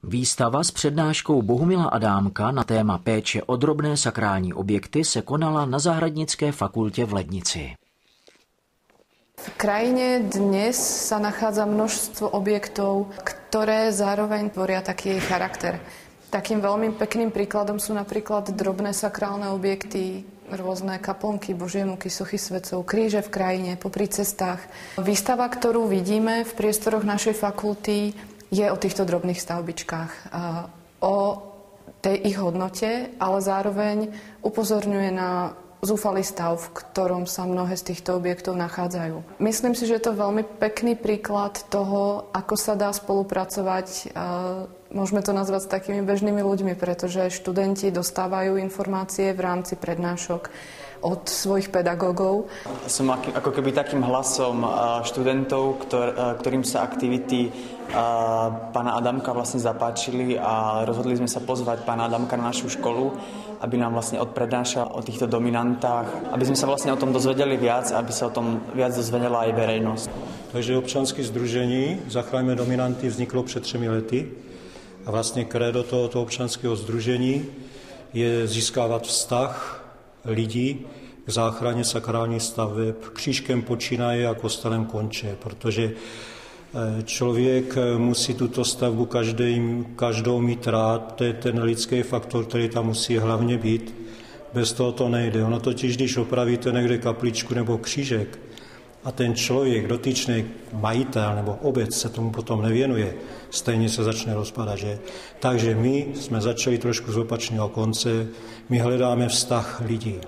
Výstava s přednáškou Bohumila Adámka na téma péče o drobné sakrální objekty se konala na Zahradnické fakultě v Lednici. V krajine dnes sa nachádza množstvo objektov, ktoré zároveň tvoria taký jej charakter. Takým veľmi pekným príkladom sú napríklad drobné sakrálne objekty, rôzne kaplnky, božie muky, sochy svätcov, kríže v krajine, popri cestách. Výstava, ktorú vidíme v priestoroch našej fakulty, je o týchto drobných stavbičkách, o tej ich hodnote, ale zároveň upozorňuje na zúfalý stav, v ktorom sa mnohé z týchto objektov nachádzajú. Myslím si, že je to veľmi pekný príklad toho, ako sa dá spolupracovať. Môžeme to nazvať s takými bežnými ľuďmi, pretože študenti dostávajú informácie v rámci prednášok od svojich pedagógov. Som ako keby takým hlasom študentov, ktorým sa aktivity pána Adámka vlastne zapáčili a rozhodli sme sa pozvať pána Adámka na našu školu, aby nám vlastne odprednášal o týchto dominantách, aby sme sa vlastne o tom dozvedeli viac, aby sa o tom viac dozvedela aj verejnosť. Takže občanské sdružení Zachraňme dominanty vzniklo před 3 lety a vlastně krédo tohoto občanského sdružení je získávat vztah lidí k záchraně sakrálních staveb. Křížkem počínaje a kostelem konče, protože člověk musí tuto stavbu každou mít rád, to je ten lidský faktor, který tam musí hlavně být. Bez toho to nejde. Ono totiž, když opravíte někde kapličku nebo křížek a ten člověk, dotyčný majitel nebo obec se tomu potom nevěnuje, stejně se začne rozpadat, že? Takže my jsme začali trošku z opačného konce, my hledáme vztah lidí.